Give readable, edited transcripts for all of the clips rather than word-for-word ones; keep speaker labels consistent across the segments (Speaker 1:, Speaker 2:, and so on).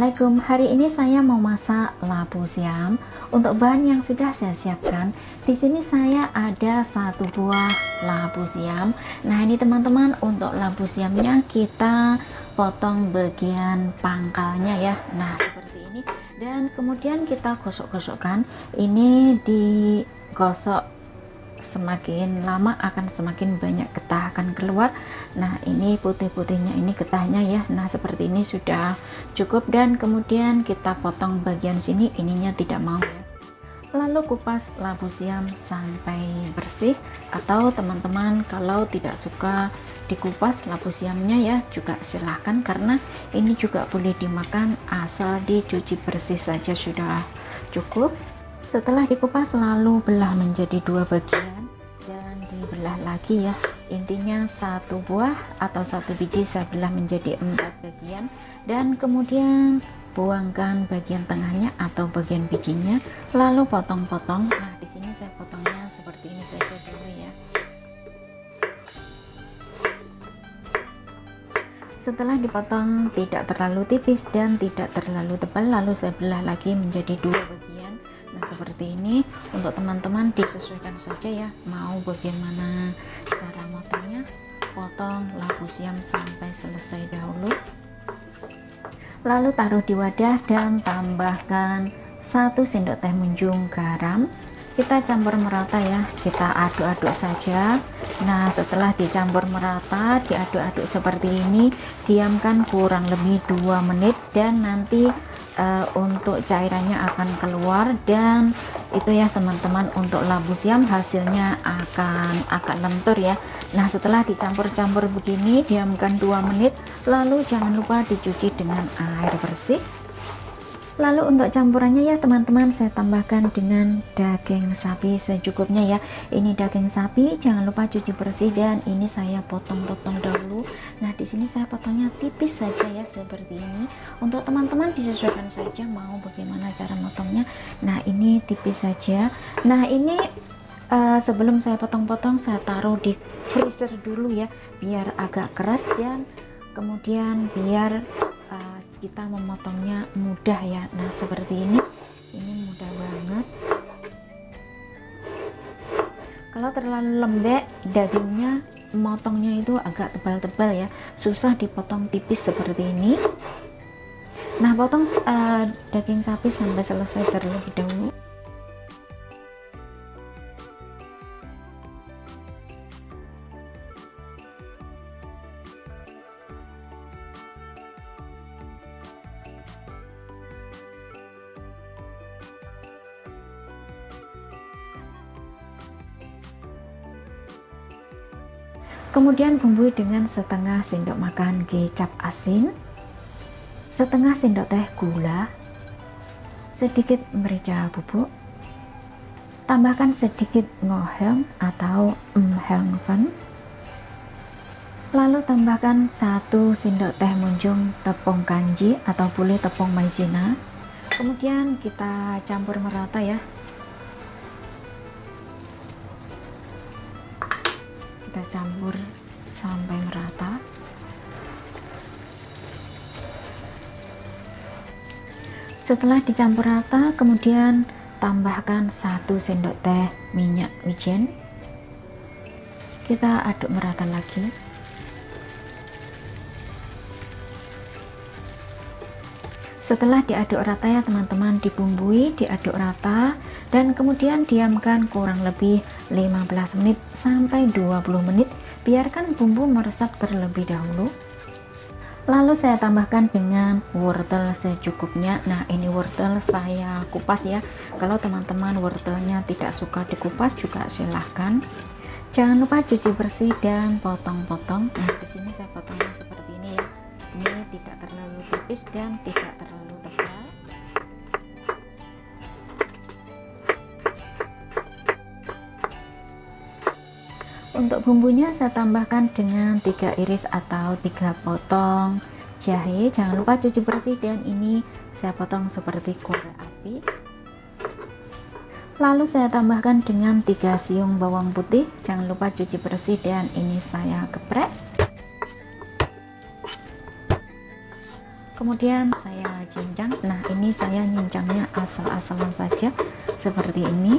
Speaker 1: Assalamualaikum, hari ini saya mau masak labu siam. Untuk bahan yang sudah saya siapkan, di sini saya ada 1 buah labu siam. Nah, ini teman-teman, untuk labu siamnya kita potong bagian pangkalnya ya. Nah, seperti ini. Dan kemudian kita gosok-gosokkan. Ini digosok, semakin lama akan semakin banyak getah akan keluar. Nah, ini putih-putihnya ini getahnya ya. Nah, seperti ini sudah cukup, dan kemudian kita potong bagian sini, ininya tidak mau ya. Lalu kupas labu siam sampai bersih, atau teman-teman kalau tidak suka dikupas labu siamnya ya juga silahkan, karena ini juga boleh dimakan asal dicuci bersih saja sudah cukup. Setelah dikupas, lalu belah menjadi 2 bagian dan dibelah lagi ya. Intinya 1 buah atau 1 biji saya belah menjadi 4 bagian, dan kemudian buangkan bagian tengahnya atau bagian bijinya, lalu potong-potong. Nah, di sini saya potongnya seperti ini saja dulu ya. Setelah dipotong tidak terlalu tipis dan tidak terlalu tebal, lalu saya belah lagi menjadi 2 bagian. Nah, seperti ini. Untuk teman-teman disesuaikan saja ya, mau bagaimana cara motongnya. Potong labu siam sampai selesai dahulu, lalu taruh di wadah dan tambahkan 1 sendok teh menjung garam. Kita campur merata ya, kita aduk-aduk saja. Nah, setelah dicampur merata, diaduk-aduk seperti ini, diamkan kurang lebih 2 menit, dan nanti untuk cairannya akan keluar. Dan itu ya teman-teman, untuk labu siam hasilnya akan agak lentur ya. Nah, setelah dicampur-campur begini, diamkan 2 menit, lalu jangan lupa dicuci dengan air bersih. Lalu untuk campurannya ya teman-teman, saya tambahkan dengan daging sapi secukupnya ya. Ini daging sapi, jangan lupa cuci bersih, dan ini saya potong-potong dahulu. Nah, di sini saya potongnya tipis saja ya, seperti ini. Untuk teman-teman disesuaikan saja mau bagaimana cara motongnya. Nah, ini tipis saja. Nah, ini sebelum saya potong-potong, saya taruh di freezer dulu ya, biar agak keras, dan kemudian biar kita memotongnya mudah ya. Nah, seperti ini mudah banget. Kalau terlalu lembek dagingnya, motongnya itu agak tebal-tebal ya, susah dipotong tipis seperti ini. Nah, potong daging sapi sampai selesai terlebih dahulu. Kemudian bumbui dengan setengah sendok makan kecap asin, setengah sendok teh gula, sedikit merica bubuk, tambahkan sedikit ngoheng atau heng fen, lalu tambahkan 1 sendok teh munjung tepung kanji atau boleh tepung maizena. Kemudian kita campur merata ya. Kita campur sampai merata. Setelah dicampur rata, kemudian tambahkan 1 sendok teh minyak wijen. Kita aduk merata lagi. Setelah diaduk rata ya teman-teman, dibumbui, diaduk rata, dan kemudian diamkan kurang lebih 15 menit sampai 20 menit. Biarkan bumbu meresap terlebih dahulu. Lalu saya tambahkan dengan wortel secukupnya. Nah, ini wortel saya kupas ya. Kalau teman-teman wortelnya tidak suka dikupas juga silahkan. Jangan lupa cuci bersih dan potong-potong. Nah, di sini saya potongnya seperti ini ya. Ini tidak terlalu tipis dan tidak terlalu tebal. Untuk bumbunya saya tambahkan dengan 3 iris atau 3 potong jahe. Jangan lupa cuci bersih, dan ini saya potong seperti korek api. Lalu saya tambahkan dengan 3 siung bawang putih. Jangan lupa cuci bersih, dan ini saya geprek. kemudian saya cincang. Nah, ini saya cincangnya asal-asalan saja seperti ini.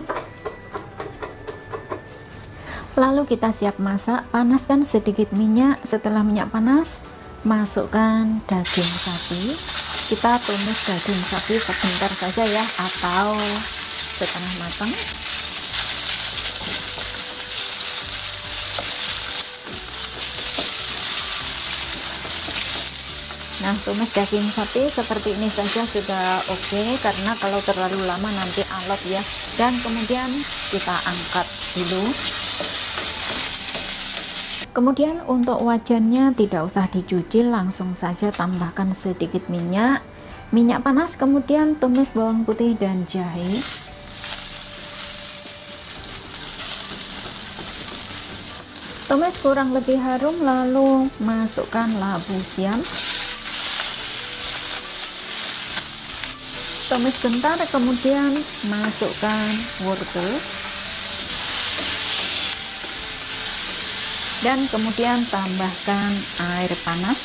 Speaker 1: Lalu kita siap masak. Panaskan sedikit minyak. Setelah minyak panas, masukkan daging sapi. Kita tumis daging sapi sebentar saja ya, atau setengah matang. Nah, tumis daging sapi seperti ini saja sudah oke, karena kalau terlalu lama nanti alot ya. Dan kemudian kita angkat dulu. Kemudian untuk wajannya tidak usah dicuci, langsung saja tambahkan sedikit minyak. Minyak panas, kemudian tumis bawang putih dan jahe. Tumis kurang lebih harum, lalu masukkan labu siam. Tumis bentar, kemudian masukkan wortel. Dan kemudian tambahkan air panas.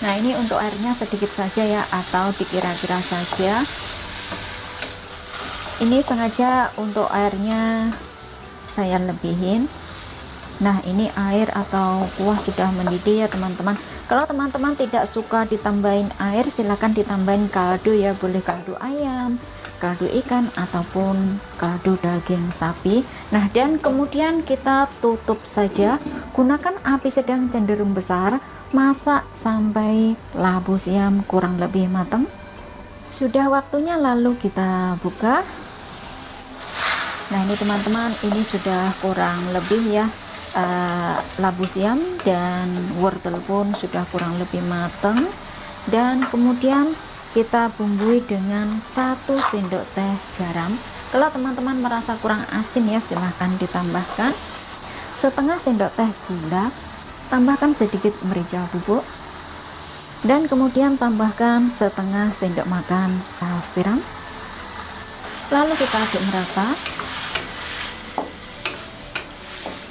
Speaker 1: Nah, ini untuk airnya sedikit saja ya, atau dikira-kira saja. Ini sengaja untuk airnya saya lebihin. Nah, ini air atau kuah sudah mendidih ya teman-teman. Kalau teman-teman tidak suka ditambahin air, silahkan ditambahin kaldu ya, boleh kaldu ayam, kaldu ikan, ataupun kaldu daging sapi. Nah, dan kemudian kita tutup saja, gunakan api sedang cenderung besar, masak sampai labu siam kurang lebih matang. Sudah waktunya, lalu kita buka. Nah, ini teman-teman, ini sudah kurang lebih ya, labu siam dan wortel pun sudah kurang lebih matang. Dan kemudian kita bumbui dengan 1 sendok teh garam. Kalau teman-teman merasa kurang asin ya, silahkan ditambahkan setengah sendok teh gula. Tambahkan sedikit merica bubuk, dan kemudian tambahkan setengah sendok makan saus tiram. Lalu kita aduk merata.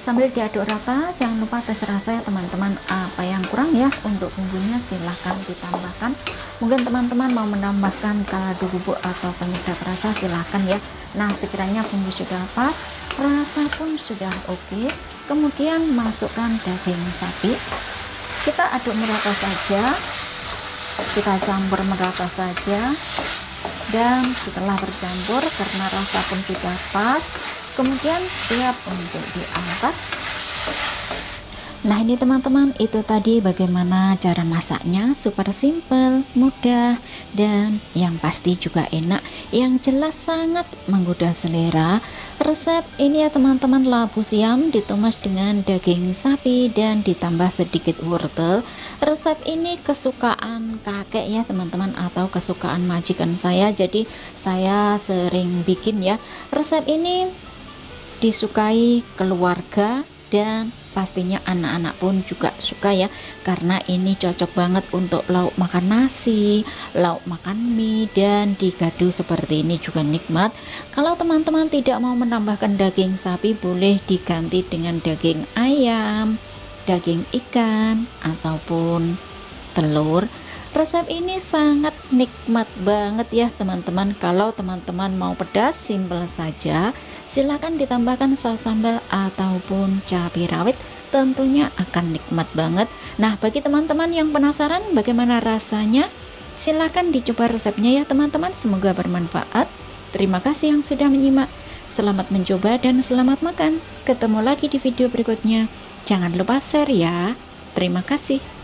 Speaker 1: Sambil diaduk rata, jangan lupa tes rasa ya teman-teman. Apa yang kurang ya untuk bumbunya, silahkan ditambahkan. Mungkin teman-teman mau menambahkan kaldu bubuk atau penyedap rasa, silahkan ya. Nah, sekiranya bumbu sudah pas, rasa pun sudah oke, kemudian masukkan daging sapi. Kita aduk merata saja, kita campur merata saja. Dan setelah bercampur, karena rasa pun sudah pas, kemudian siap untuk diangkat. Nah, ini teman-teman, itu tadi bagaimana cara masaknya. Super simple, mudah, dan yang pasti juga enak. Yang jelas sangat menggoda selera. Resep ini ya teman-teman, labu siam ditumis dengan daging sapi dan ditambah sedikit wortel. Resep ini kesukaan kakek ya teman-teman, atau kesukaan majikan saya, jadi saya sering bikin ya. Resep ini disukai keluarga dan pastinya anak-anak pun juga suka ya, karena ini cocok banget untuk lauk makan nasi, lauk makan mie, dan digado seperti ini juga nikmat. Kalau teman-teman tidak mau menambahkan daging sapi, boleh diganti dengan daging ayam, daging ikan, ataupun telur. Resep ini sangat nikmat banget ya teman-teman. Kalau teman-teman mau pedas, simple saja, silahkan ditambahkan saus sambal ataupun cabai rawit, tentunya akan nikmat banget. Nah, bagi teman-teman yang penasaran bagaimana rasanya, silahkan dicoba resepnya ya teman-teman. Semoga bermanfaat. Terima kasih yang sudah menyimak. Selamat mencoba dan selamat makan. Ketemu lagi di video berikutnya. Jangan lupa share ya. Terima kasih.